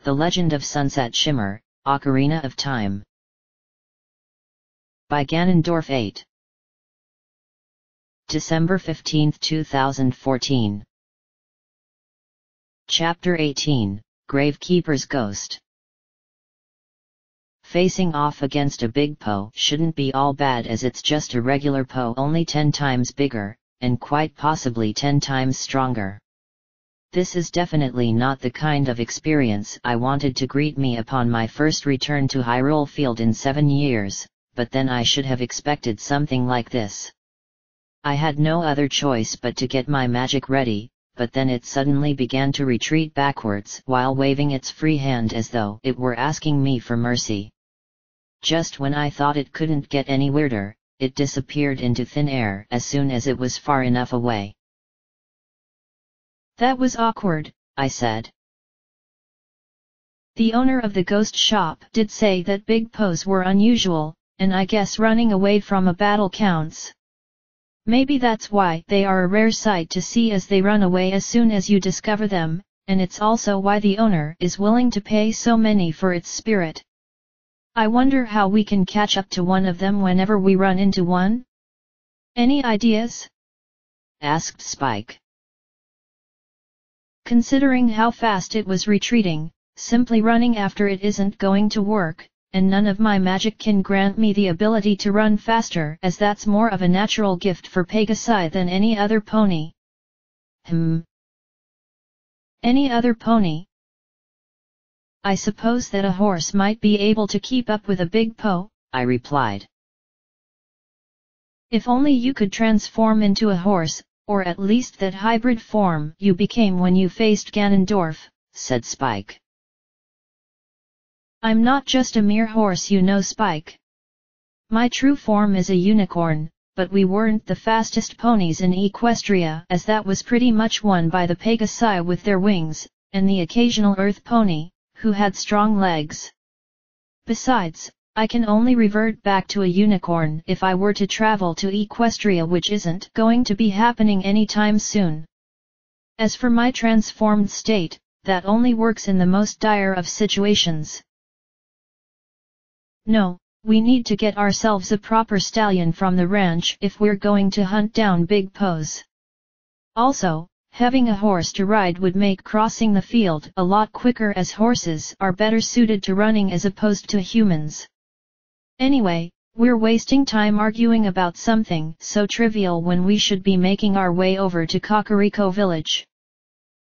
The Legend of Sunset Shimmer, Ocarina of Time. By Ganondorf 8. December 15, 2014. Chapter 18, Gravekeeper's Ghost. Facing off against a big Poe shouldn't be all bad, as it's just a regular Poe, only 10 times bigger, and quite possibly 10 times stronger. This is definitely not the kind of experience I wanted to greet me upon my first return to Hyrule Field in 7 years, but then I should have expected something like this. I had no other choice but to get my magic ready, but then it suddenly began to retreat backwards while waving its free hand as though it were asking me for mercy. Just when I thought it couldn't get any weirder, it disappeared into thin air as soon as it was far enough away. "That was awkward," I said. "The owner of the ghost shop did say that big Poes were unusual, and I guess running away from a battle counts. Maybe that's why they are a rare sight to see, as they run away as soon as you discover them, and it's also why the owner is willing to pay so many for its spirit. I wonder how we can catch up to one of them whenever we run into one? Any ideas?" asked Spike. "Considering how fast it was retreating, simply running after it isn't going to work, and none of my magic can grant me the ability to run faster, as that's more of a natural gift for Pegasi than any other pony." Any other pony? I suppose that a horse might be able to keep up with a big Poe, I replied. "If only you could transform into a horse, or at least that hybrid form you became when you faced Ganondorf," said Spike. "I'm not just a mere horse, you know, Spike. My true form is a unicorn, but we weren't the fastest ponies in Equestria, as that was pretty much won by the Pegasi with their wings, and the occasional earth pony, who had strong legs. Besides, I can only revert back to a unicorn if I were to travel to Equestria, which isn't going to be happening anytime soon. As for my transformed state, that only works in the most dire of situations. No, we need to get ourselves a proper stallion from the ranch if we're going to hunt down big Poes. Also, having a horse to ride would make crossing the field a lot quicker, as horses are better suited to running as opposed to humans. Anyway, we're wasting time arguing about something so trivial when we should be making our way over to Kakariko Village,"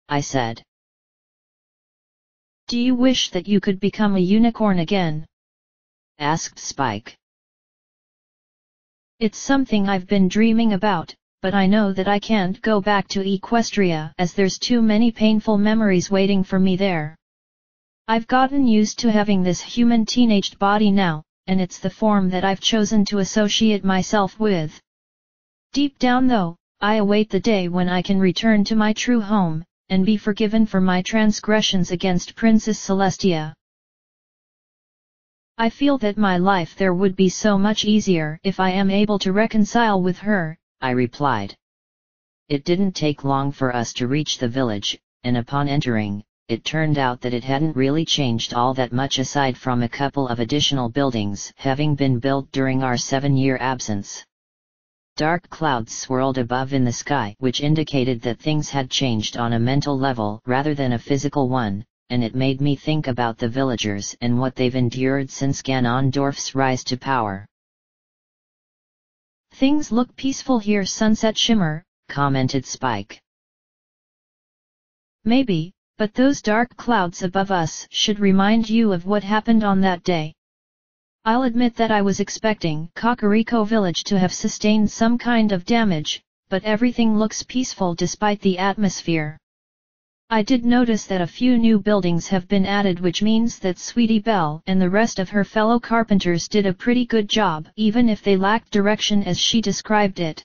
I said. "Do you wish that you could become a unicorn again?" asked Spike. "It's something I've been dreaming about, but I know that I can't go back to Equestria, as there's too many painful memories waiting for me there. I've gotten used to having this human teenaged body now, and it's the form that I've chosen to associate myself with. Deep down though, I await the day when I can return to my true home, and be forgiven for my transgressions against Princess Celestia. I feel that my life there would be so much easier if I am able to reconcile with her," I replied. It didn't take long for us to reach the village, and upon entering, it turned out that it hadn't really changed all that much, aside from a couple of additional buildings having been built during our 7-year absence. Dark clouds swirled above in the sky, which indicated that things had changed on a mental level rather than a physical one, and it made me think about the villagers and what they've endured since Ganondorf's rise to power. "Things look peaceful here, Sunset Shimmer," commented Spike. "Maybe, but those dark clouds above us should remind you of what happened on that day. I'll admit that I was expecting Kakariko Village to have sustained some kind of damage, but everything looks peaceful despite the atmosphere. I did notice that a few new buildings have been added, which means that Sweetie Belle and the rest of her fellow carpenters did a pretty good job, even if they lacked direction as she described it,"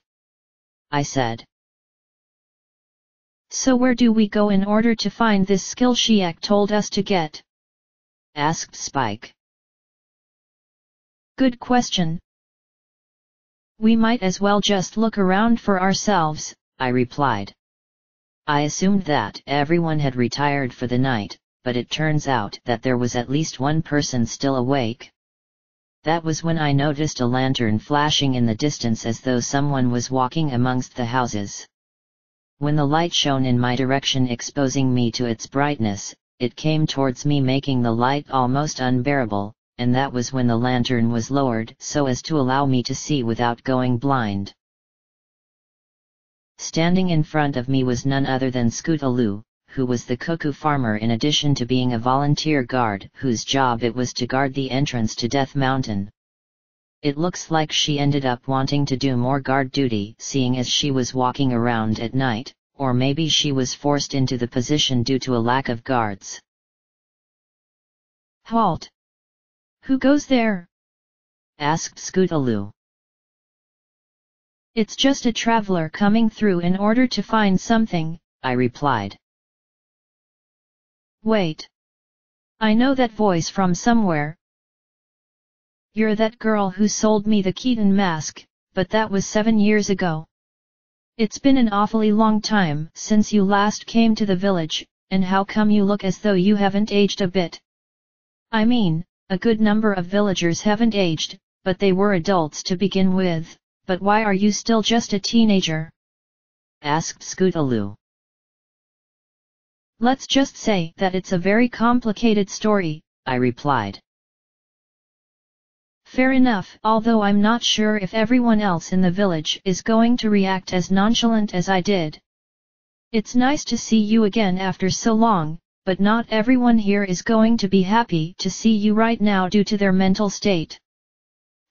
I said. "So where do we go in order to find this skill Shiak told us to get?" asked Spike. "Good question. We might as well just look around for ourselves," I replied. I assumed that everyone had retired for the night, but it turns out that there was at least one person still awake. That was when I noticed a lantern flashing in the distance as though someone was walking amongst the houses. When the light shone in my direction, exposing me to its brightness, it came towards me, making the light almost unbearable, and that was when the lantern was lowered so as to allow me to see without going blind. Standing in front of me was none other than Scootaloo, who was the cuckoo farmer in addition to being a volunteer guard whose job it was to guard the entrance to Death Mountain. It looks like she ended up wanting to do more guard duty seeing as she was walking around at night, or maybe she was forced into the position due to a lack of guards. Halt! Who goes there? Asked Scootaloo. It's just a traveler coming through in order to find something, I replied. Wait. I know that voice from somewhere. You're that girl who sold me the Keaton mask, but that was 7 years ago. It's been an awfully long time since you last came to the village, and how come you look as though you haven't aged a bit? I mean, a good number of villagers haven't aged, but they were adults to begin with, but why are you still just a teenager? Asked Scootaloo. Let's just say that it's a very complicated story, I replied. Fair enough, although I'm not sure if everyone else in the village is going to react as nonchalant as I did. It's nice to see you again after so long, but not everyone here is going to be happy to see you right now due to their mental state.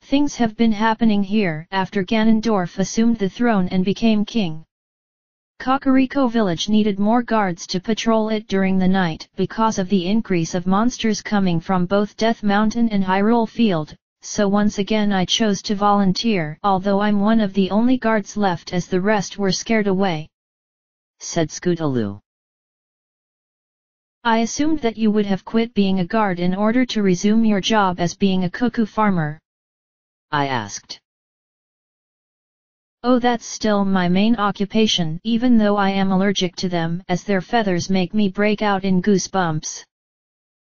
Things have been happening here after Ganondorf assumed the throne and became king. Kakariko village needed more guards to patrol it during the night because of the increase of monsters coming from both Death Mountain and Hyrule Field, so once again I chose to volunteer, although I'm one of the only guards left as the rest were scared away, said Scootaloo. I assumed that you would have quit being a guard in order to resume your job as being a cuckoo farmer, I asked. Oh, that's still my main occupation, even though I am allergic to them as their feathers make me break out in goosebumps.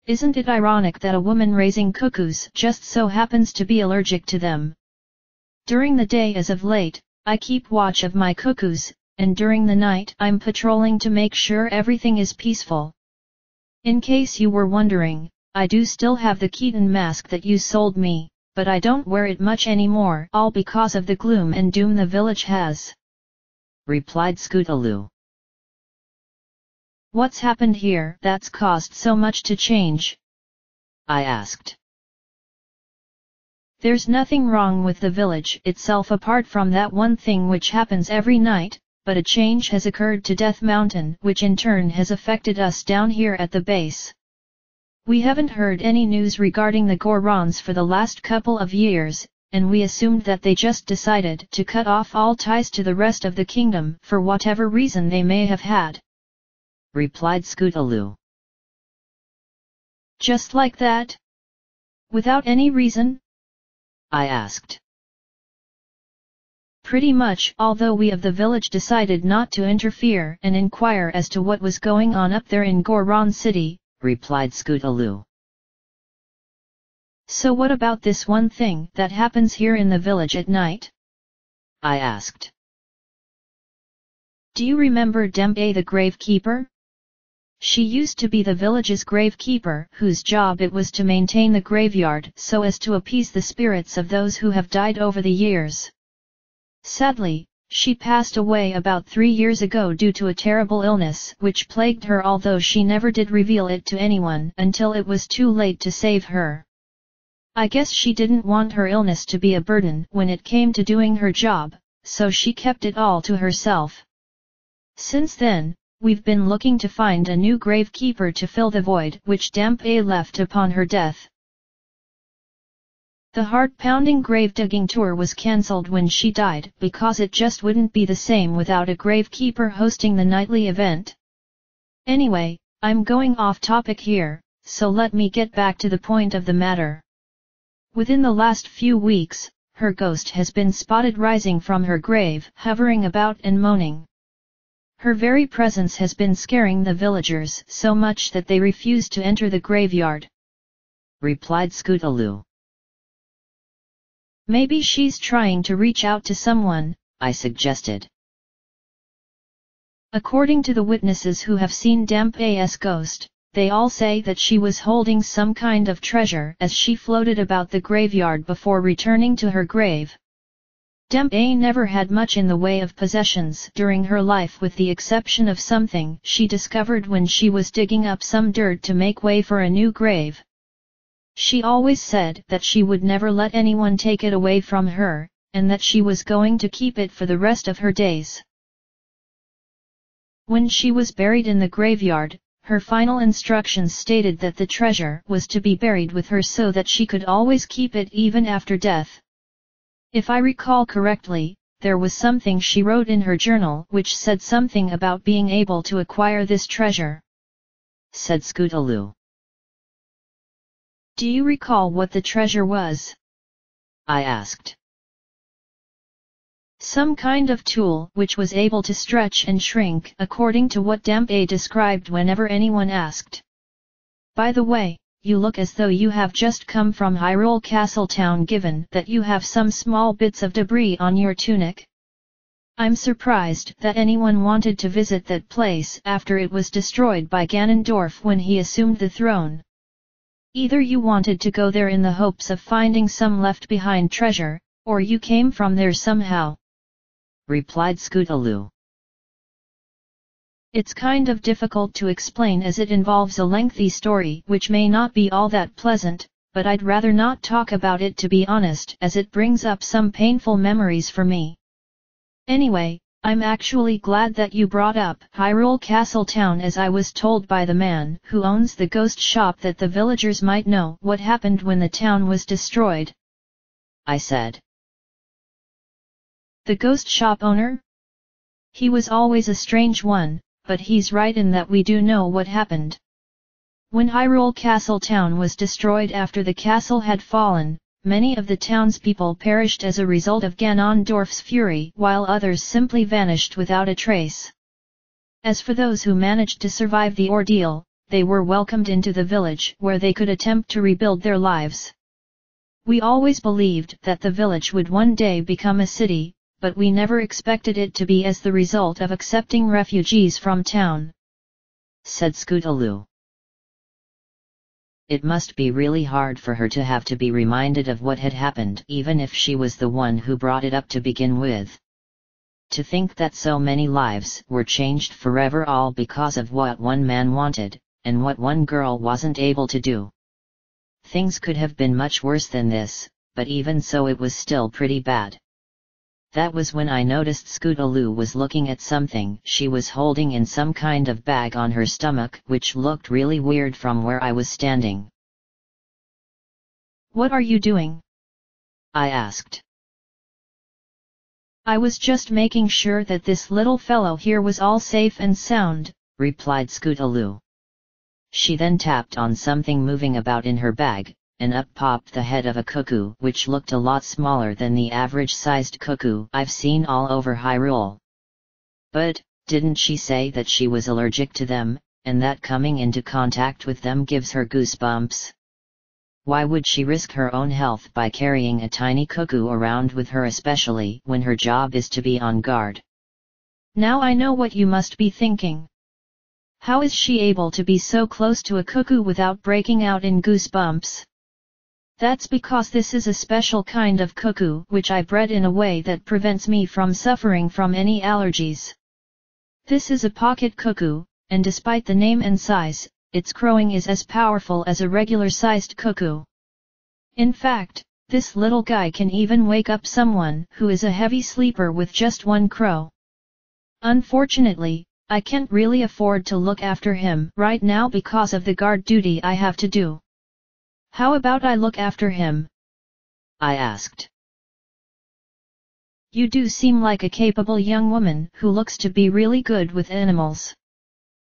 Isn't it ironic that a woman raising cuckoos just so happens to be allergic to them? During the day as of late, I keep watch of my cuckoos, and during the night I'm patrolling to make sure everything is peaceful. In case you were wondering, I do still have the Keaton mask that you sold me, but I don't wear it much anymore, all because of the gloom and doom the village has, replied Scootaloo. What's happened here that's caused so much to change? I asked. There's nothing wrong with the village itself apart from that one thing which happens every night, but a change has occurred to Death Mountain which in turn has affected us down here at the base. We haven't heard any news regarding the Gorons for the last couple of years, and we assumed that they just decided to cut off all ties to the rest of the kingdom for whatever reason they may have had, replied Scootaloo. Just like that? Without any reason? I asked. Pretty much, although we of the village decided not to interfere and inquire as to what was going on up there in Goron City, replied Scootaloo. So what about this one thing that happens here in the village at night? I asked. Do you remember Dembe the Gravekeeper? She used to be the village's gravekeeper whose job it was to maintain the graveyard so as to appease the spirits of those who have died over the years. Sadly, she passed away about 3 years ago due to a terrible illness which plagued her, although she never did reveal it to anyone until it was too late to save her. I guess she didn't want her illness to be a burden when it came to doing her job, so she kept it all to herself. Since then, we've been looking to find a new gravekeeper to fill the void which Dembe left upon her death. The heart-pounding grave-digging tour was cancelled when she died because it just wouldn't be the same without a gravekeeper hosting the nightly event. Anyway, I'm going off topic here, so let me get back to the point of the matter. Within the last few weeks, her ghost has been spotted rising from her grave, hovering about and moaning. Her very presence has been scaring the villagers so much that they refuse to enter the graveyard," replied Scootaloo. "Maybe she's trying to reach out to someone," I suggested. "According to the witnesses who have seen Dampé's ghost, they all say that she was holding some kind of treasure as she floated about the graveyard before returning to her grave. Dampé never had much in the way of possessions during her life with the exception of something she discovered when she was digging up some dirt to make way for a new grave. She always said that she would never let anyone take it away from her, and that she was going to keep it for the rest of her days. When she was buried in the graveyard, her final instructions stated that the treasure was to be buried with her so that she could always keep it even after death. If I recall correctly, there was something she wrote in her journal which said something about being able to acquire this treasure," said Scootaloo. "Do you recall what the treasure was?" I asked. "Some kind of tool which was able to stretch and shrink according to what Dampé described whenever anyone asked. By the way, you look as though you have just come from Hyrule Castle Town given that you have some small bits of debris on your tunic. I'm surprised that anyone wanted to visit that place after it was destroyed by Ganondorf when he assumed the throne. Either you wanted to go there in the hopes of finding some left-behind treasure, or you came from there somehow," replied Scootaloo. "It's kind of difficult to explain as it involves a lengthy story which may not be all that pleasant, but I'd rather not talk about it to be honest as it brings up some painful memories for me. Anyway, I'm actually glad that you brought up Hyrule Castle Town as I was told by the man who owns the ghost shop that the villagers might know what happened when the town was destroyed," I said. "The ghost shop owner? He was always a strange one, but he's right in that we do know what happened. When Hyrule Castle Town was destroyed after the castle had fallen, many of the townspeople perished as a result of Ganondorf's fury while others simply vanished without a trace. As for those who managed to survive the ordeal, they were welcomed into the village where they could attempt to rebuild their lives. We always believed that the village would one day become a city, but we never expected it to be as the result of accepting refugees from town," said Scootaloo. It must be really hard for her to have to be reminded of what had happened even if she was the one who brought it up to begin with. To think that so many lives were changed forever all because of what one man wanted, and what one girl wasn't able to do. Things could have been much worse than this, but even so it was still pretty bad. That was when I noticed Scootaloo was looking at something she was holding in some kind of bag on her stomach which looked really weird from where I was standing. "What are you doing?" I asked. "I was just making sure that this little fellow here was all safe and sound," replied Scootaloo. She then tapped on something moving about in her bag, and up popped the head of a cuckoo which looked a lot smaller than the average-sized cuckoo I've seen all over Hyrule. But, didn't she say that she was allergic to them, and that coming into contact with them gives her goosebumps? Why would she risk her own health by carrying a tiny cuckoo around with her especially when her job is to be on guard? "Now I know what you must be thinking. How is she able to be so close to a cuckoo without breaking out in goosebumps? That's because this is a special kind of cuckoo which I bred in a way that prevents me from suffering from any allergies. This is a pocket cuckoo, and despite the name and size, its crowing is as powerful as a regular-sized cuckoo. In fact, this little guy can even wake up someone who is a heavy sleeper with just one crow. Unfortunately, I can't really afford to look after him right now because of the guard duty I have to do. How about I look after him?" I asked. "You do seem like a capable young woman who looks to be really good with animals.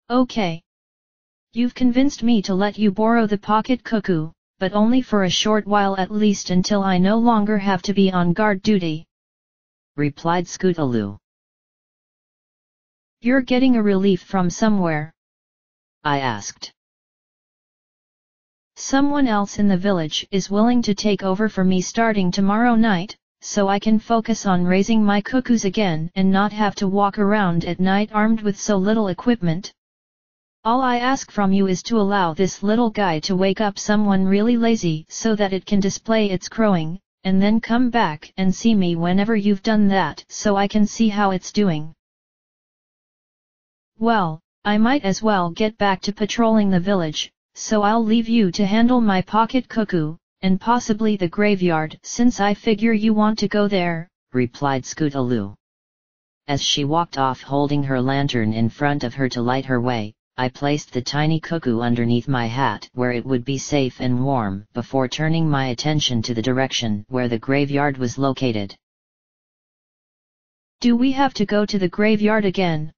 Okay. You've convinced me to let you borrow the pocket cuckoo, but only for a short while at least until I no longer have to be on guard duty," replied Scootaloo. You're getting a relief from somewhere? I asked. Someone else in the village is willing to take over for me starting tomorrow night, so I can focus on raising my cuckoos again and not have to walk around at night armed with so little equipment. All I ask from you is to allow this little guy to wake up someone really lazy so that it can display its crowing, and then come back and see me whenever you've done that so I can see how it's doing. Well, I might as well get back to patrolling the village, so I'll leave you to handle my pocket cuckoo, and possibly the graveyard since I figure you want to go there, replied Scootaloo. As she walked off holding her lantern in front of her to light her way, I placed the tiny cuckoo underneath my hat where it would be safe and warm before turning my attention to the direction where the graveyard was located. Do we have to go to the graveyard again?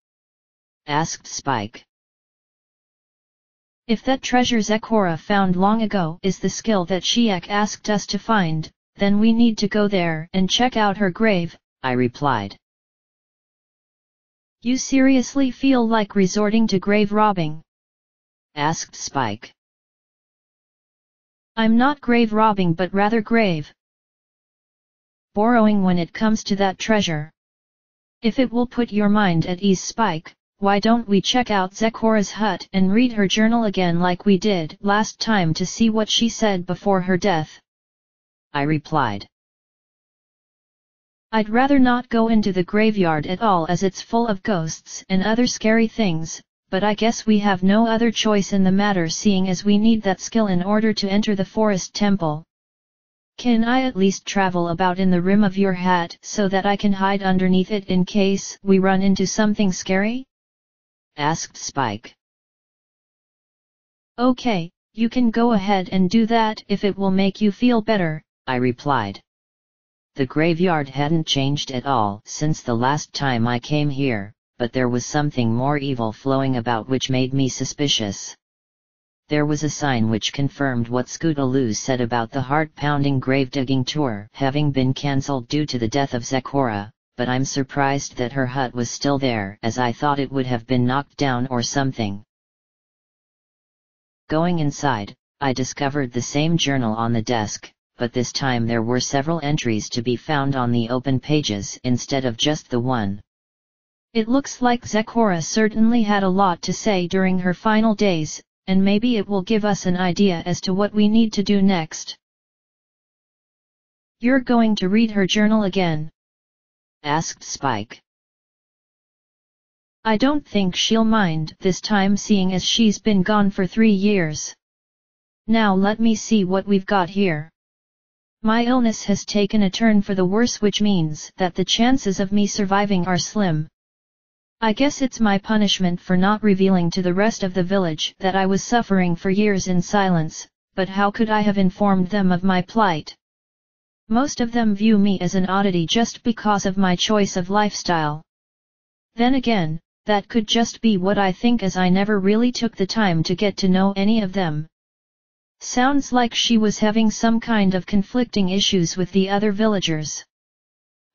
Asked Spike. If that treasure Zecora found long ago is the skill that Shiak asked us to find, then we need to go there and check out her grave, I replied. You seriously feel like resorting to grave robbing? Asked Spike. I'm not grave robbing but rather grave borrowing when it comes to that treasure. If it will put your mind at ease, Spike, why don't we check out Zecora's hut and read her journal again like we did last time to see what she said before her death? I replied. I'd rather not go into the graveyard at all as it's full of ghosts and other scary things, but I guess we have no other choice in the matter seeing as we need that skill in order to enter the forest temple. Can I at least travel about in the rim of your hat so that I can hide underneath it in case we run into something scary? Asked Spike. Okay, you can go ahead and do that if it will make you feel better, I replied. The graveyard hadn't changed at all since the last time I came here, but there was something more evil flowing about which made me suspicious. There was a sign which confirmed what Scootaloo said about the heart-pounding grave-digging tour having been cancelled due to the death of Zecora, but I'm surprised that her hut was still there as I thought it would have been knocked down or something. Going inside, I discovered the same journal on the desk, but this time there were several entries to be found on the open pages instead of just the one. It looks like Zecora certainly had a lot to say during her final days, and maybe it will give us an idea as to what we need to do next. You're going to read her journal again? Asked Spike. I don't think she'll mind this time seeing as she's been gone for 3 years. Now let me see what we've got here. My illness has taken a turn for the worse, which means that the chances of me surviving are slim. I guess it's my punishment for not revealing to the rest of the village that I was suffering for years in silence, but how could I have informed them of my plight? Most of them view me as an oddity just because of my choice of lifestyle. Then again, that could just be what I think as I never really took the time to get to know any of them. Sounds like she was having some kind of conflicting issues with the other villagers.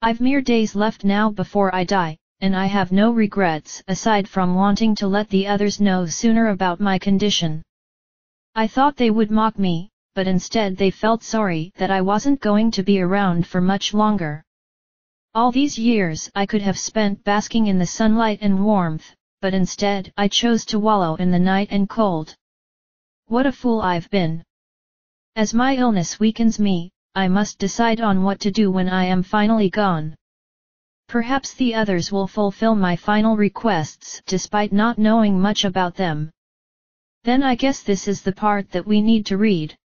I've mere days left now before I die, and I have no regrets aside from wanting to let the others know sooner about my condition. I thought they would mock me, but instead they felt sorry that I wasn't going to be around for much longer. All these years I could have spent basking in the sunlight and warmth, but instead I chose to wallow in the night and cold. What a fool I've been. As my illness weakens me, I must decide on what to do when I am finally gone. Perhaps the others will fulfill my final requests despite not knowing much about them. Then I guess this is the part that we need to read.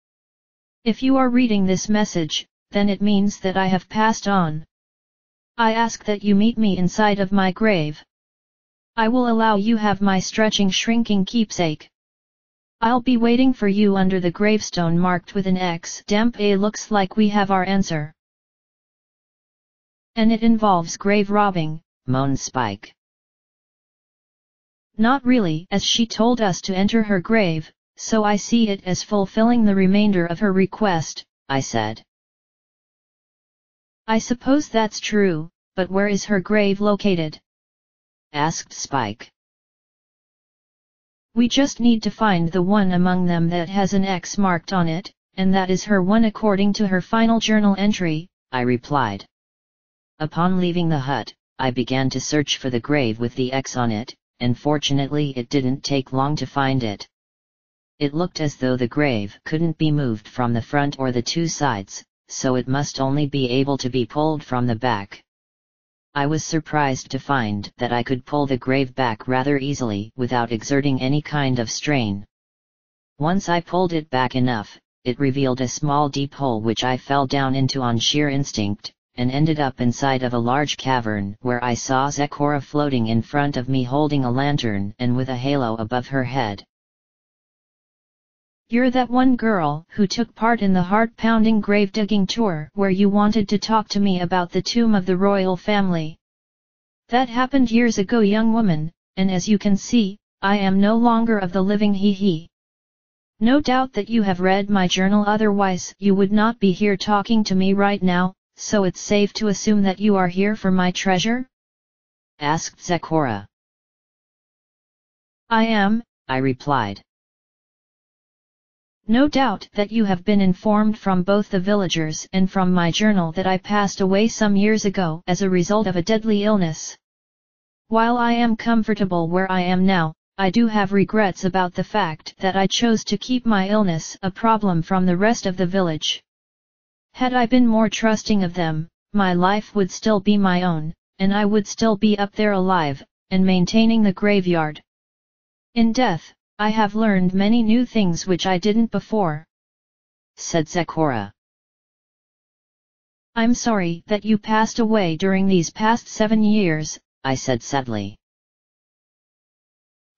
If you are reading this message, then it means that I have passed on. I ask that you meet me inside of my grave. I will allow you have my stretching shrinking keepsake. I'll be waiting for you under the gravestone marked with an X. Damp A, looks like we have our answer. And it involves grave robbing, moaned Spike. Not really, as she told us to enter her grave, so I see it as fulfilling the remainder of her request, I said. I suppose that's true, but where is her grave located? asked Spike. We just need to find the one among them that has an X marked on it, and that is her one according to her final journal entry, I replied. Upon leaving the hut, I began to search for the grave with the X on it, and fortunately it didn't take long to find it. It looked as though the grave couldn't be moved from the front or the two sides, so it must only be able to be pulled from the back. I was surprised to find that I could pull the grave back rather easily without exerting any kind of strain. Once I pulled it back enough, it revealed a small deep hole which I fell down into on sheer instinct, and ended up inside of a large cavern where I saw Zecora floating in front of me holding a lantern and with a halo above her head. You're that one girl who took part in the heart-pounding grave-digging tour where you wanted to talk to me about the tomb of the royal family. That happened years ago, young woman, and as you can see, I am no longer of the living he. No doubt that you have read my journal, otherwise you would not be here talking to me right now, so it's safe to assume that you are here for my treasure? Asked Zecora. I am, I replied. No doubt that you have been informed from both the villagers and from my journal that I passed away some years ago as a result of a deadly illness. While I am comfortable where I am now, I do have regrets about the fact that I chose to keep my illness a problem from the rest of the village. Had I been more trusting of them, my life would still be my own, and I would still be up there alive, and maintaining the graveyard. In death, I have learned many new things which I didn't before, said Zecora. I'm sorry that you passed away during these past 7 years, I said sadly.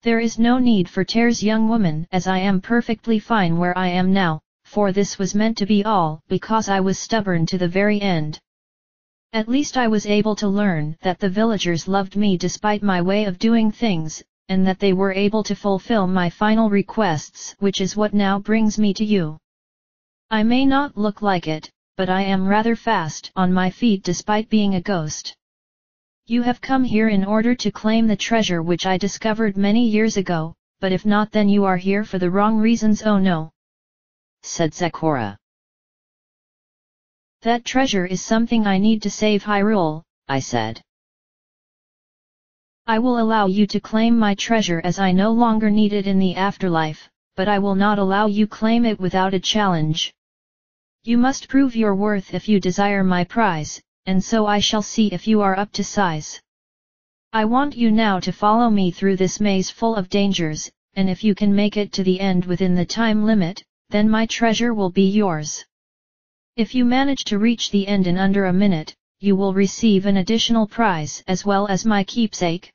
There is no need for tears, young woman, as I am perfectly fine where I am now, for this was meant to be all because I was stubborn to the very end. At least I was able to learn that the villagers loved me despite my way of doing things, and that they were able to fulfill my final requests, which is what now brings me to you. I may not look like it, but I am rather fast on my feet despite being a ghost. You have come here in order to claim the treasure which I discovered many years ago, but if not, then you are here for the wrong reasons. Oh no, said Zecora. That treasure is something I need to save Hyrule, I said. I will allow you to claim my treasure as I no longer need it in the afterlife, but I will not allow you claim it without a challenge. You must prove your worth if you desire my prize, and so I shall see if you are up to size. I want you now to follow me through this maze full of dangers, and if you can make it to the end within the time limit, then my treasure will be yours. If you manage to reach the end in under a minute, you will receive an additional prize as well as my keepsake.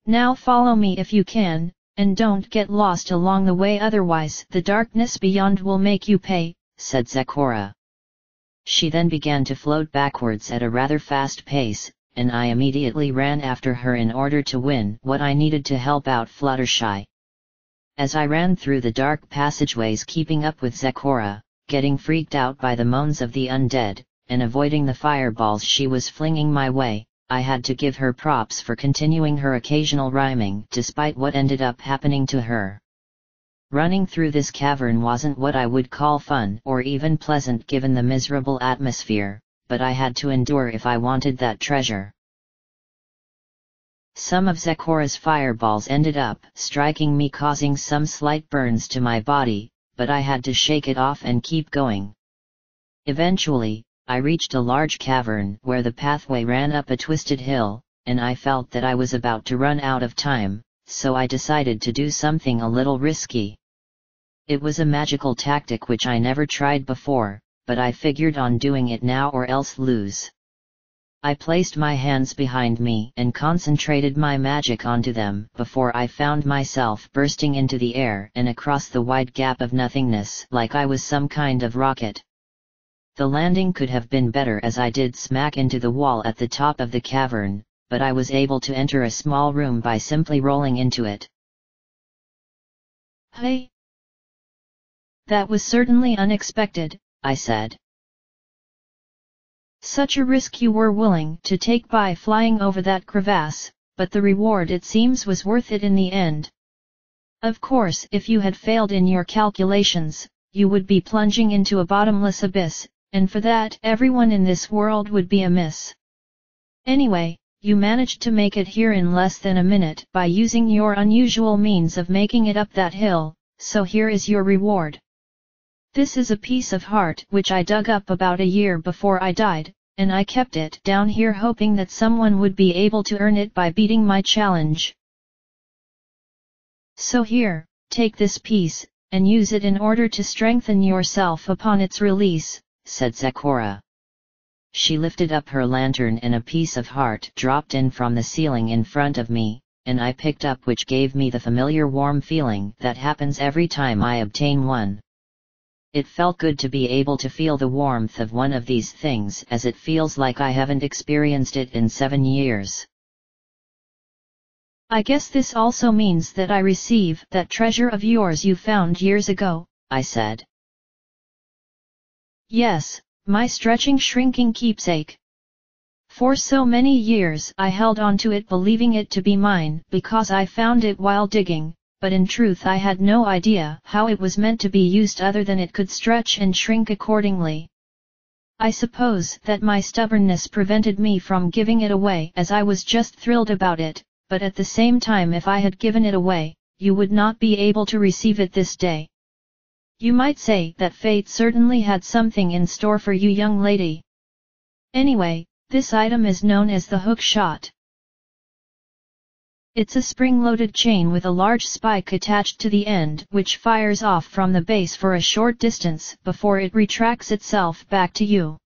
Now follow me if you can, and don't get lost along the way, otherwise the darkness beyond will make you pay, said Zecora. She then began to float backwards at a rather fast pace, and I immediately ran after her in order to win what I needed to help out Fluttershy. As I ran through the dark passageways keeping up with Zecora, getting freaked out by the moans of the undead, and avoiding the fireballs she was flinging my way, I had to give her props for continuing her occasional rhyming despite what ended up happening to her. Running through this cavern wasn't what I would call fun or even pleasant given the miserable atmosphere, but I had to endure if I wanted that treasure. Some of Zecora's fireballs ended up striking me, causing some slight burns to my body, but I had to shake it off and keep going. Eventually, I reached a large cavern where the pathway ran up a twisted hill, and I felt that I was about to run out of time, so I decided to do something a little risky. It was a magical tactic which I never tried before, but I figured on doing it now or else lose. I placed my hands behind me and concentrated my magic onto them before I found myself bursting into the air and across the wide gap of nothingness like I was some kind of rocket. The landing could have been better as I did smack into the wall at the top of the cavern, but I was able to enter a small room by simply rolling into it. Hey! That was certainly unexpected, I said. Such a risk you were willing to take by flying over that crevasse, but the reward it seems was worth it in the end. Of course, if you had failed in your calculations, you would be plunging into a bottomless abyss, and for that everyone in this world would be amiss. Anyway, you managed to make it here in less than a minute by using your unusual means of making it up that hill, so here is your reward. This is a piece of heart which I dug up about a year before I died, and I kept it down here hoping that someone would be able to earn it by beating my challenge. So here, take this piece, and use it in order to strengthen yourself upon its release, said Sakura. She lifted up her lantern and a piece of heart dropped in from the ceiling in front of me, and I picked up, which gave me the familiar warm feeling that happens every time I obtain one. It felt good to be able to feel the warmth of one of these things, as it feels like I haven't experienced it in 7 years. I guess this also means that I receive that treasure of yours you found years ago, I said. Yes, my stretching shrinking keepsake. For so many years I held on to it believing it to be mine because I found it while digging, but in truth I had no idea how it was meant to be used other than it could stretch and shrink accordingly. I suppose that my stubbornness prevented me from giving it away as I was just thrilled about it, but at the same time if I had given it away, you would not be able to receive it this day. You might say that fate certainly had something in store for you, young lady. Anyway, this item is known as the hook shot. It's a spring-loaded chain with a large spike attached to the end which fires off from the base for a short distance before it retracts itself back to you.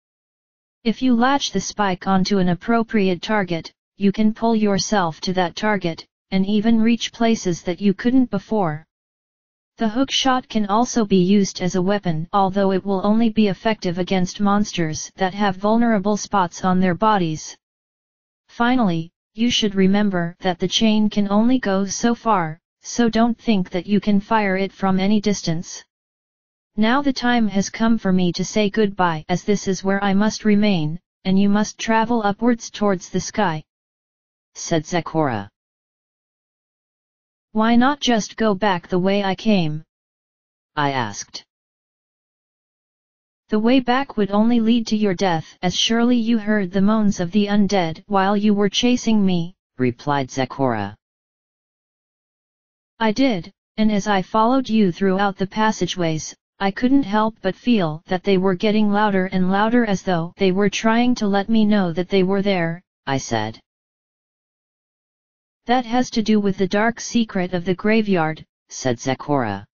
If you latch the spike onto an appropriate target, you can pull yourself to that target, and even reach places that you couldn't before. The hook shot can also be used as a weapon, although it will only be effective against monsters that have vulnerable spots on their bodies. Finally, you should remember that the chain can only go so far, so don't think that you can fire it from any distance. Now the time has come for me to say goodbye, as this is where I must remain, and you must travel upwards towards the sky, said Sakura. Why not just go back the way I came? I asked. The way back would only lead to your death, as surely you heard the moans of the undead while you were chasing me, replied Sakura. I did, and as I followed you throughout the passageways, I couldn't help but feel that they were getting louder and louder as though they were trying to let me know that they were there, I said. That has to do with the dark secret of the graveyard, said Sakura.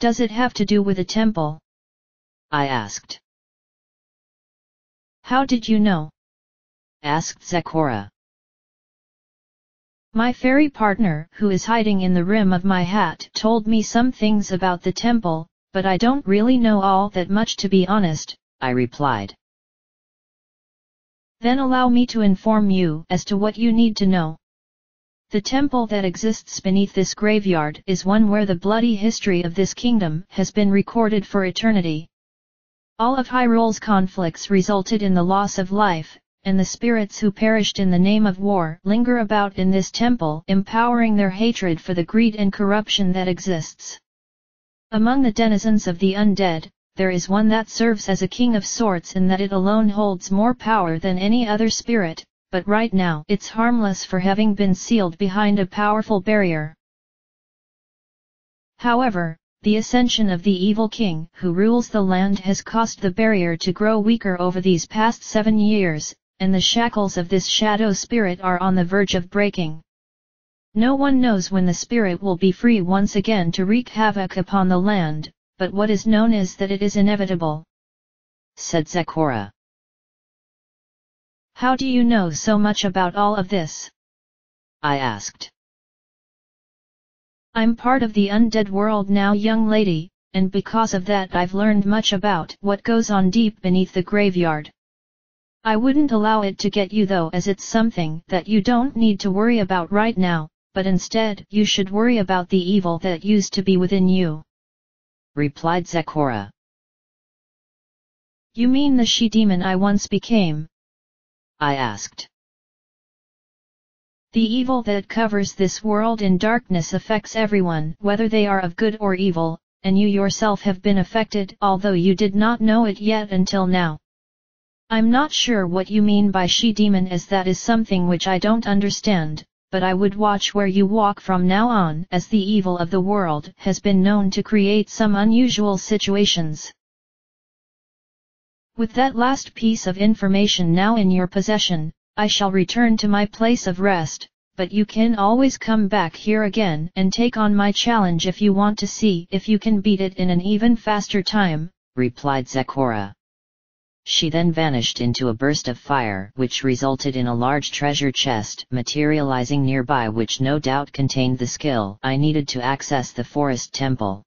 Does it have to do with a temple? I asked. How did you know? Asked Sakura. My fairy partner, who is hiding in the rim of my hat, told me some things about the temple, but I don't really know all that much, to be honest, I replied. Then allow me to inform you as to what you need to know. The temple that exists beneath this graveyard is one where the bloody history of this kingdom has been recorded for eternity. All of Hyrule's conflicts resulted in the loss of life, and the spirits who perished in the name of war linger about in this temple, empowering their hatred for the greed and corruption that exists. Among the denizens of the undead, there is one that serves as a king of sorts in that it alone holds more power than any other spirit, but right now it's harmless for having been sealed behind a powerful barrier. However, the ascension of the evil king who rules the land has caused the barrier to grow weaker over these past 7 years, and the shackles of this shadow spirit are on the verge of breaking. No one knows when the spirit will be free once again to wreak havoc upon the land, but what is known is that it is inevitable, said Sakura. How do you know so much about all of this? I asked. I'm part of the undead world now, young lady, and because of that I've learned much about what goes on deep beneath the graveyard. I wouldn't allow it to get you though, as it's something that you don't need to worry about right now, but instead you should worry about the evil that used to be within you, replied Sakura. You mean the she-demon I once became? I asked. The evil that covers this world in darkness affects everyone, whether they are of good or evil, and you yourself have been affected, although you did not know it yet until now. I'm not sure what you mean by she-demon, as that is something which I don't understand, but I would watch where you walk from now on, as the evil of the world has been known to create some unusual situations. With that last piece of information now in your possession, I shall return to my place of rest, but you can always come back here again and take on my challenge if you want to see if you can beat it in an even faster time, replied Zecora. She then vanished into a burst of fire, which resulted in a large treasure chest materializing nearby, which no doubt contained the skill I needed to access the forest temple.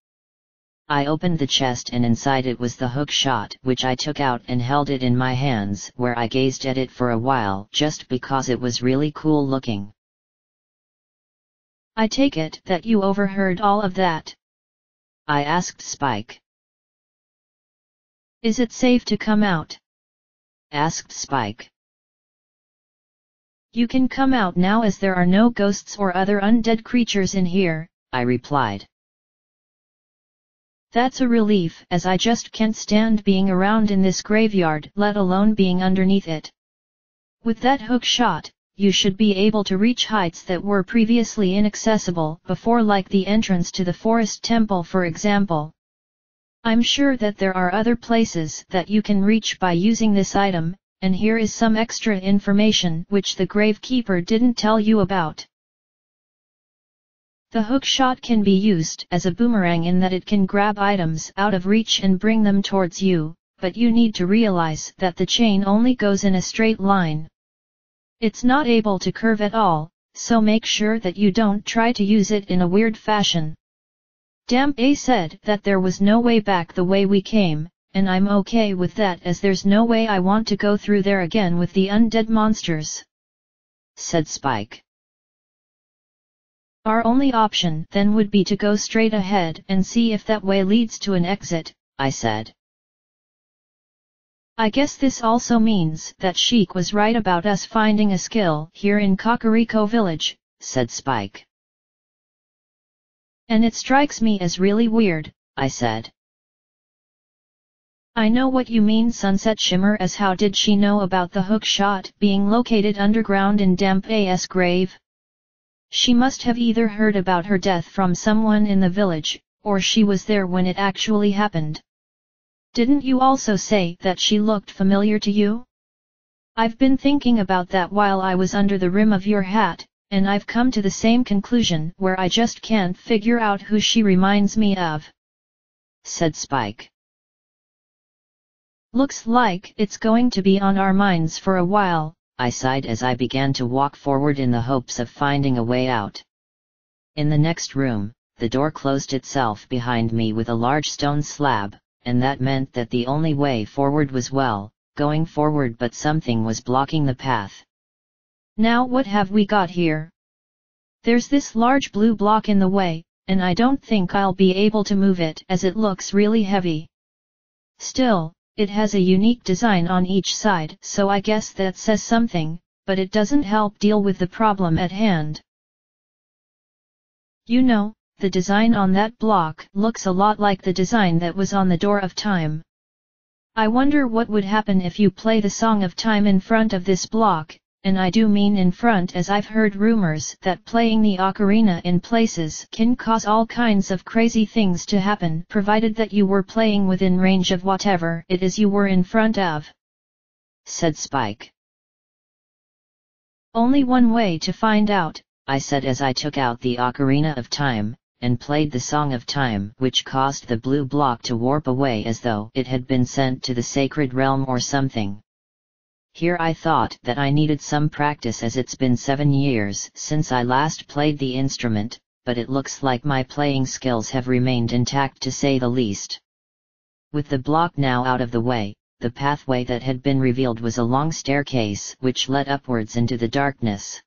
I opened the chest, and inside it was the hook shot, which I took out and held it in my hands, where I gazed at it for a while just because it was really cool looking. I take it that you overheard all of that? I asked Spike. Is it safe to come out? Asked Spike. You can come out now, as there are no ghosts or other undead creatures in here, I replied. That's a relief, as I just can't stand being around in this graveyard, let alone being underneath it. With that hook shot, you should be able to reach heights that were previously inaccessible before, like the entrance to the forest temple for example. I'm sure that there are other places that you can reach by using this item, and here is some extra information which the Gravekeeper didn't tell you about. The hook shot can be used as a boomerang in that it can grab items out of reach and bring them towards you, but you need to realize that the chain only goes in a straight line. It's not able to curve at all, so make sure that you don't try to use it in a weird fashion. Damp A said that there was no way back the way we came, and I'm okay with that, as there's no way I want to go through there again with the undead monsters, said Spike. Our only option then would be to go straight ahead and see if that way leads to an exit, I said. I guess this also means that Sheik was right about us finding a skill here in Kakariko village, said Spike. And it strikes me as really weird, I said. I know what you mean, Sunset Shimmer, as how did she know about the hook shot being located underground in Damp A's grave? She must have either heard about her death from someone in the village, or she was there when it actually happened. Didn't you also say that she looked familiar to you? I've been thinking about that while I was under the rim of your hat, and I've come to the same conclusion, where I just can't figure out who she reminds me of, said Spike. Looks like it's going to be on our minds for a while, I sighed as I began to walk forward in the hopes of finding a way out. In the next room, the door closed itself behind me with a large stone slab, and that meant that the only way forward was going forward, but something was blocking the path. Now what have we got here? There's this large blue block in the way, and I don't think I'll be able to move it, as it looks really heavy. Still, it has a unique design on each side, so I guess that says something, but it doesn't help deal with the problem at hand. You know, the design on that block looks a lot like the design that was on the Door of Time. I wonder what would happen if you play the Song of Time in front of this block, and I do mean in front, as I've heard rumors that playing the ocarina in places can cause all kinds of crazy things to happen, provided that you were playing within range of whatever it is you were in front of, said Spike. Only one way to find out, I said as I took out the Ocarina of Time, and played the Song of Time, which caused the blue block to warp away as though it had been sent to the sacred realm or something. Here I thought that I needed some practice, as it's been 7 years since I last played the instrument, but it looks like my playing skills have remained intact, to say the least. With the block now out of the way, the pathway that had been revealed was a long staircase which led upwards into the darkness.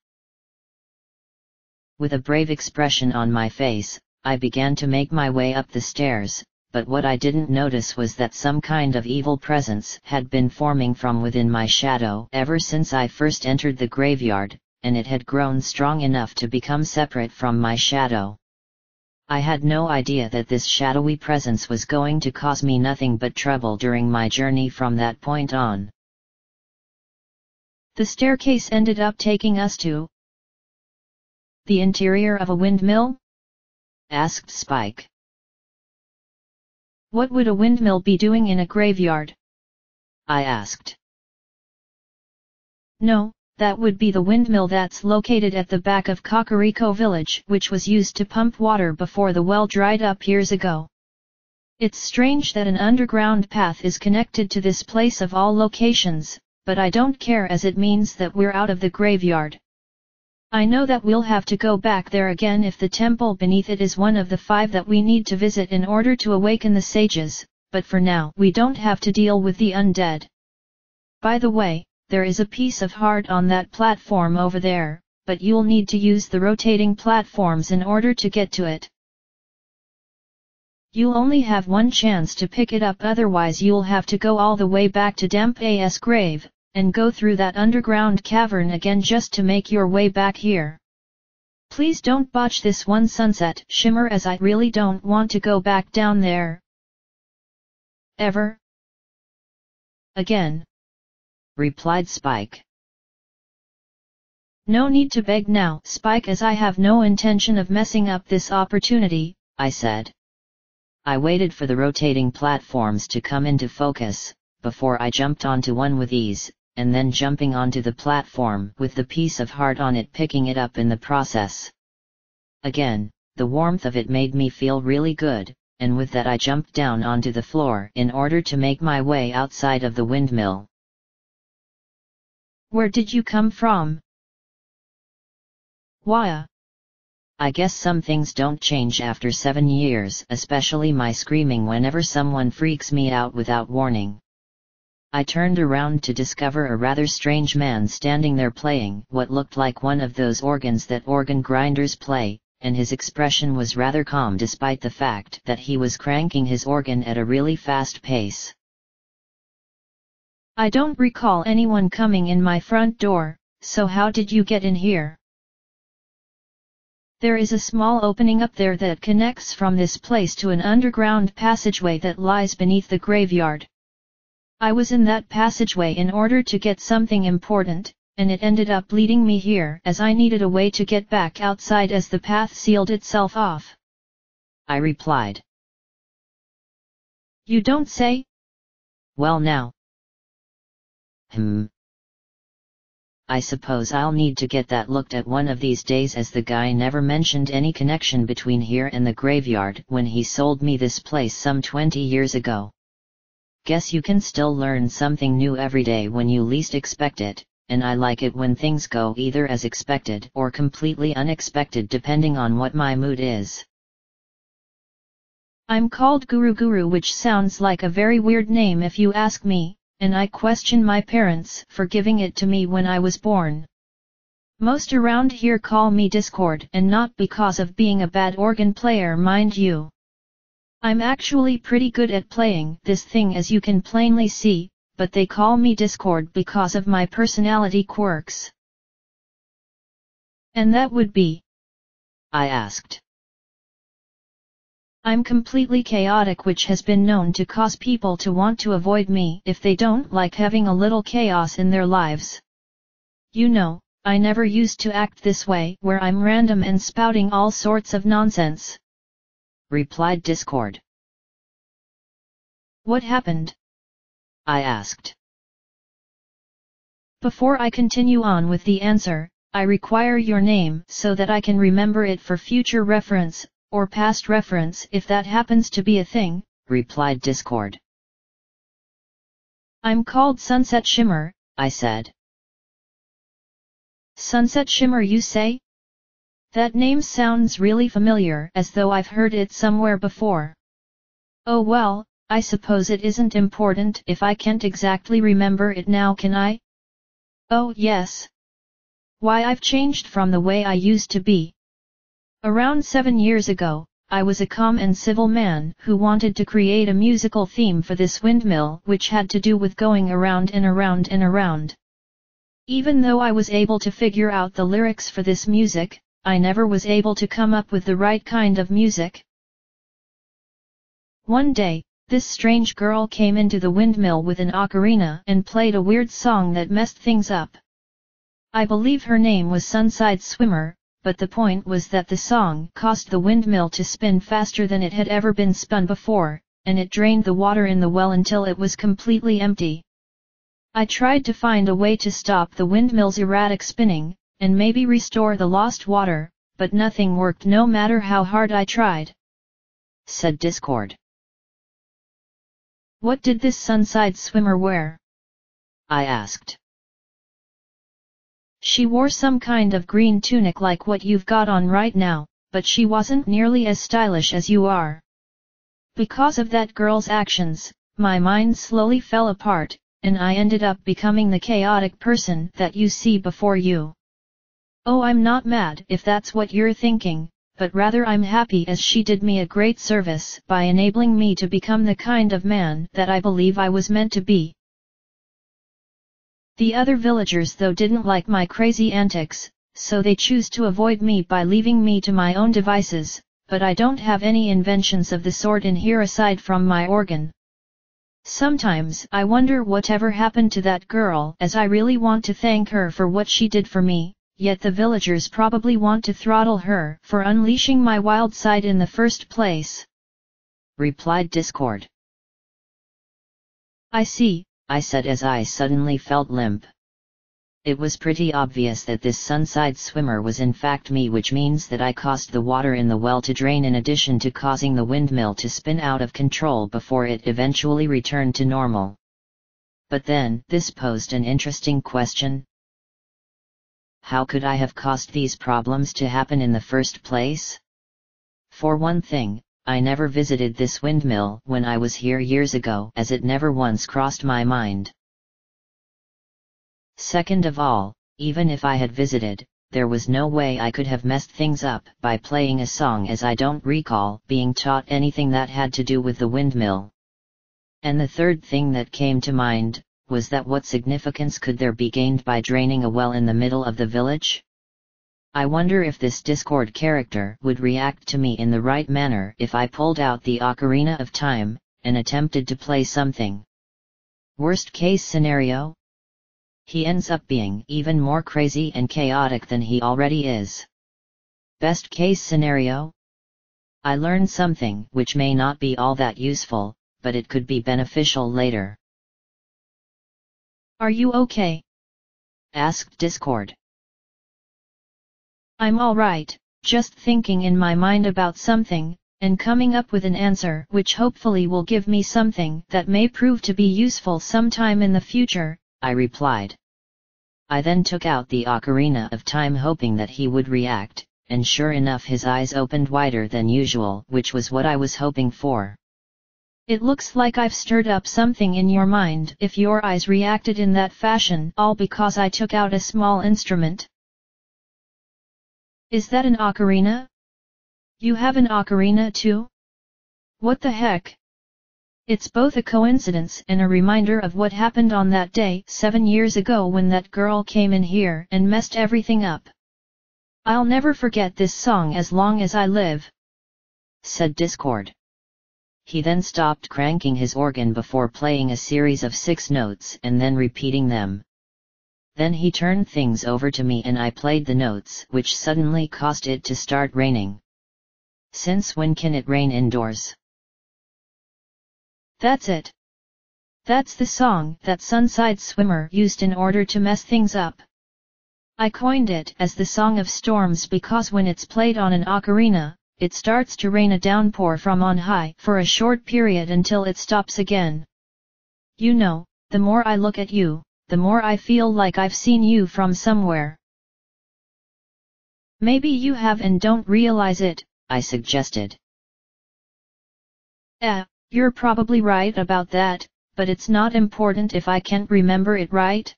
With a brave expression on my face, I began to make my way up the stairs, but what I didn't notice was that some kind of evil presence had been forming from within my shadow ever since I first entered the graveyard, and it had grown strong enough to become separate from my shadow. I had no idea that this shadowy presence was going to cause me nothing but trouble during my journey from that point on. The staircase ended up taking us to the interior of a windmill? Asked Spike. What would a windmill be doing in a graveyard? I asked. No, that would be the windmill that's located at the back of Kakariko village, which was used to pump water before the well dried up years ago. It's strange that an underground path is connected to this place of all locations, but I don't care as it means that we're out of the graveyard. I know that we'll have to go back there again if the temple beneath it is one of the 5 that we need to visit in order to awaken the sages, but for now we don't have to deal with the undead. By the way, there is a piece of heart on that platform over there, but you'll need to use the rotating platforms in order to get to it. You'll only have one chance to pick it up, otherwise you'll have to go all the way back to Dampe's grave, and go through that underground cavern again just to make your way back here. Please don't botch this one, Sunset Shimmer, as I really don't want to go back down there. Ever? Again, replied Spike. No need to beg now, Spike, as I have no intention of messing up this opportunity, I said. I waited for the rotating platforms to come into focus, before I jumped onto one with ease, and then jumping onto the platform with the piece of heart on it, picking it up in the process. Again, the warmth of it made me feel really good, and with that I jumped down onto the floor in order to make my way outside of the windmill. Where did you come from? Why? I guess some things don't change after 7 years, especially my screaming whenever someone freaks me out without warning. I turned around to discover a rather strange man standing there playing what looked like one of those organs that organ grinders play, and his expression was rather calm despite the fact that he was cranking his organ at a really fast pace. I don't recall anyone coming in my front door, so how did you get in here? There is a small opening up there that connects from this place to an underground passageway that lies beneath the graveyard. I was in that passageway in order to get something important, and it ended up leading me here as I needed a way to get back outside as the path sealed itself off. I replied. You don't say? Well now. I suppose I'll need to get that looked at one of these days, as the guy never mentioned any connection between here and the graveyard when he sold me this place some 20 years ago. Guess you can still learn something new every day when you least expect it, and I like it when things go either as expected or completely unexpected depending on what my mood is. I'm called Guru, which sounds like a very weird name if you ask me, and I question my parents for giving it to me when I was born. Most around here call me Discord, and not because of being a bad organ player, mind you. I'm actually pretty good at playing this thing, as you can plainly see, but they call me Discord because of my personality quirks. And that would be? I asked. I'm completely chaotic, which has been known to cause people to want to avoid me if they don't like having a little chaos in their lives. You know, I never used to act this way where I'm random and spouting all sorts of nonsense, replied Discord. What happened? I asked. Before I continue on with the answer, I require your name so that I can remember it for future reference, or past reference if that happens to be a thing, replied Discord. I'm called Sunset Shimmer, I said. Sunset Shimmer, you say? That name sounds really familiar, as though I've heard it somewhere before. Oh well, I suppose it isn't important if I can't exactly remember it now, can I? Oh yes. Why, I've changed from the way I used to be. Around 7 years ago, I was a calm and civil man who wanted to create a musical theme for this windmill which had to do with going around and around and around. Even though I was able to figure out the lyrics for this music, I never was able to come up with the right kind of music. One day, this strange girl came into the windmill with an ocarina and played a weird song that messed things up. I believe her name was Sunside Swimmer, but the point was that the song caused the windmill to spin faster than it had ever been spun before, and it drained the water in the well until it was completely empty. I tried to find a way to stop the windmill's erratic spinning, and maybe restore the lost water, but nothing worked no matter how hard I tried," said Discord. "What did this Sunside Swimmer wear?" I asked. "She wore some kind of green tunic like what you've got on right now, but she wasn't nearly as stylish as you are." Because of that girl's actions, my mind slowly fell apart, and I ended up becoming the chaotic person that you see before you. Oh, I'm not mad if that's what you're thinking, but rather I'm happy as she did me a great service by enabling me to become the kind of man that I believe I was meant to be. The other villagers though didn't like my crazy antics, so they choose to avoid me by leaving me to my own devices, but I don't have any inventions of the sort in here aside from my organ. Sometimes I wonder whatever happened to that girl, as I really want to thank her for what she did for me, yet the villagers probably want to throttle her for unleashing my wild side in the first place," replied Discord. "I see," I said as I suddenly felt limp. It was pretty obvious that this Sunside Swimmer was in fact me, which means that I caused the water in the well to drain in addition to causing the windmill to spin out of control before it eventually returned to normal. But then, this posed an interesting question. How could I have caused these problems to happen in the first place? For one thing, I never visited this windmill when I was here years ago, as it never once crossed my mind. Second of all, even if I had visited, there was no way I could have messed things up by playing a song, as I don't recall being taught anything that had to do with the windmill. And the third thing that came to mind was that what significance could there be gained by draining a well in the middle of the village? I wonder if this Discord character would react to me in the right manner if I pulled out the Ocarina of Time and attempted to play something. Worst case scenario? He ends up being even more crazy and chaotic than he already is. Best case scenario? I learn something which may not be all that useful, but it could be beneficial later. "Are you okay?" asked Discord. "I'm alright, just thinking in my mind about something, and coming up with an answer which hopefully will give me something that may prove to be useful sometime in the future," I replied. I then took out the Ocarina of Time hoping that he would react, and sure enough his eyes opened wider than usual, which was what I was hoping for. "It looks like I've stirred up something in your mind if your eyes reacted in that fashion, all because I took out a small instrument." "Is that an ocarina? You have an ocarina too? What the heck?" It's both a coincidence and a reminder of what happened on that day 7 years ago when that girl came in here and messed everything up. "I'll never forget this song as long as I live," said Discord. He then stopped cranking his organ before playing a series of 6 notes and then repeating them. Then he turned things over to me and I played the notes, which suddenly caused it to start raining. Since when can it rain indoors? "That's it. That's the song that Sunside Swimmer used in order to mess things up. I coined it as the Song of Storms because when it's played on an ocarina, it starts to rain a downpour from on high for a short period until it stops again. You know, the more I look at you, the more I feel like I've seen you from somewhere." "Maybe you have and don't realize it," I suggested. You're probably right about that, but it's not important if I can't remember it, right?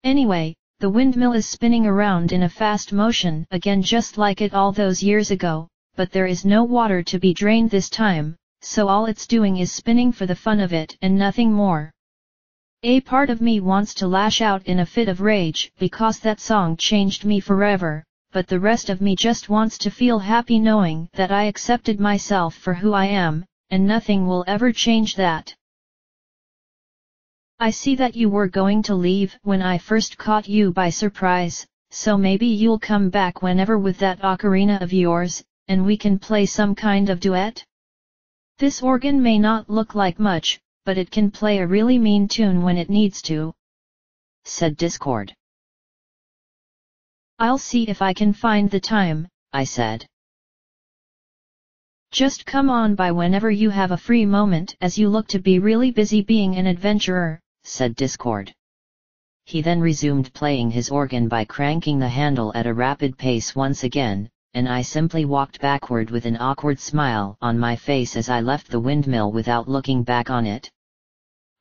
Anyway, the windmill is spinning around in a fast motion again just like it all those years ago, but there is no water to be drained this time, so all it's doing is spinning for the fun of it and nothing more. A part of me wants to lash out in a fit of rage because that song changed me forever, but the rest of me just wants to feel happy knowing that I accepted myself for who I am, and nothing will ever change that. I see that you were going to leave when I first caught you by surprise, so maybe you'll come back whenever with that ocarina of yours, and we can play some kind of duet? This organ may not look like much, but it can play a really mean tune when it needs to," said Discord. "I'll see if I can find the time," I said. "Just come on by whenever you have a free moment, as you look to be really busy being an adventurer," said Discord. He then resumed playing his organ by cranking the handle at a rapid pace once again, and I simply walked backward with an awkward smile on my face as I left the windmill without looking back on it.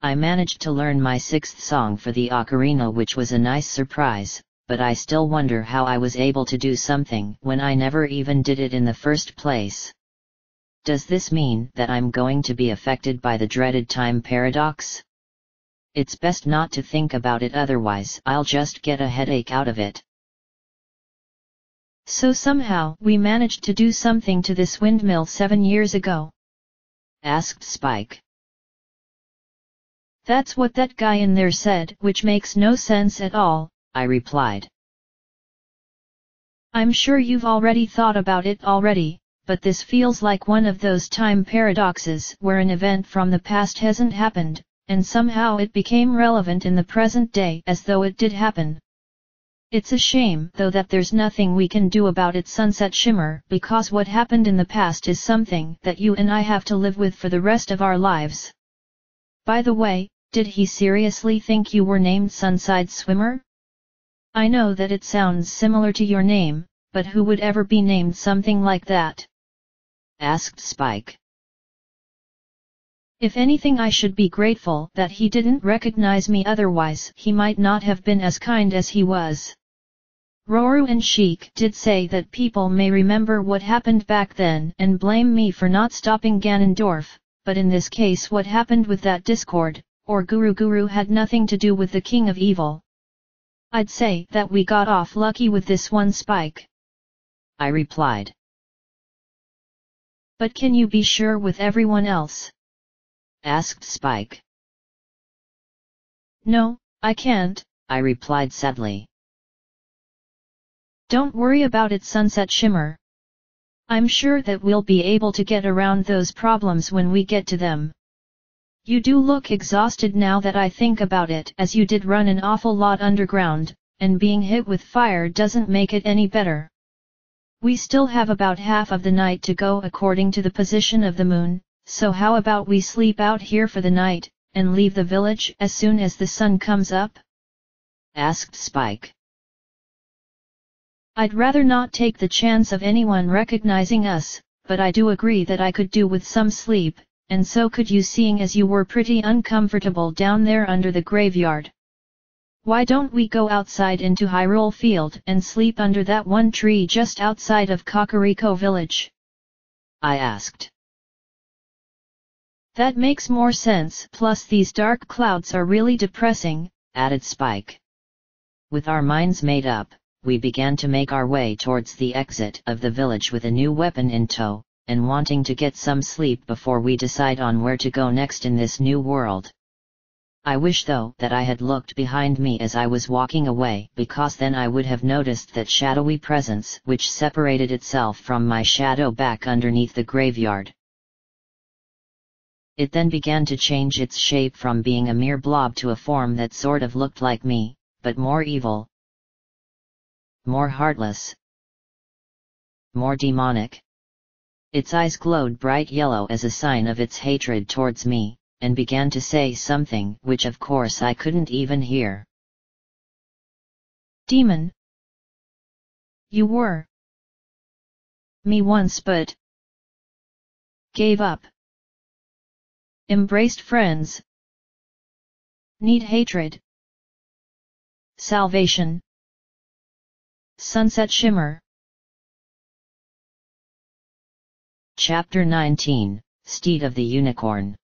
I managed to learn my 6th song for the ocarina, which was a nice surprise, but I still wonder how I was able to do something when I never even did it in the first place. Does this mean that I'm going to be affected by the dreaded time paradox? It's best not to think about it, otherwise I'll just get a headache out of it. "So somehow we managed to do something to this windmill 7 years ago?" asked Spike. "That's what that guy in there said, which makes no sense at all," I replied. "I'm sure you've already thought about it already, but this feels like one of those time paradoxes where an event from the past hasn't happened, and somehow it became relevant in the present day as though it did happen. It's a shame though that there's nothing we can do about it, Sunset Shimmer, because what happened in the past is something that you and I have to live with for the rest of our lives. By the way, did he seriously think you were named Sunside Swimmer? I know that it sounds similar to your name, but who would ever be named something like that?" asked Spike. "If anything, I should be grateful that he didn't recognize me, otherwise he might not have been as kind as he was. Roru and Sheik did say that people may remember what happened back then and blame me for not stopping Ganondorf, but in this case what happened with that Discord, or Guru had nothing to do with the King of Evil. I'd say that we got off lucky with this one, Spike," I replied. "But can you be sure with everyone else?" asked Spike. "No, I can't," I replied sadly. "Don't worry about it, Sunset Shimmer. I'm sure that we'll be able to get around those problems when we get to them. You do look exhausted now that I think about it, as you did run an awful lot underground, and being hit with fire doesn't make it any better. We still have about half of the night to go according to the position of the moon, so how about we sleep out here for the night, and leave the village as soon as the sun comes up?" asked Spike. "I'd rather not take the chance of anyone recognizing us, but I do agree that I could do with some sleep, and so could you, seeing as you were pretty uncomfortable down there under the graveyard. Why don't we go outside into Hyrule Field and sleep under that one tree just outside of Kakariko Village?" I asked. "That makes more sense, plus these dark clouds are really depressing," added Spike. With our minds made up, we began to make our way towards the exit of the village with a new weapon in tow, and wanting to get some sleep before we decide on where to go next in this new world. I wish though that I had looked behind me as I was walking away, because then I would have noticed that shadowy presence which separated itself from my shadow back underneath the graveyard. It then began to change its shape from being a mere blob to a form that sort of looked like me, but more evil, more heartless, more demonic. Its eyes glowed bright yellow as a sign of its hatred towards me, and began to say something which of course I couldn't even hear. "Demon, you were me once but gave up. Embraced friends. Need hatred. Salvation. Sunset Shimmer." Chapter 19, Steed of the Unicorn.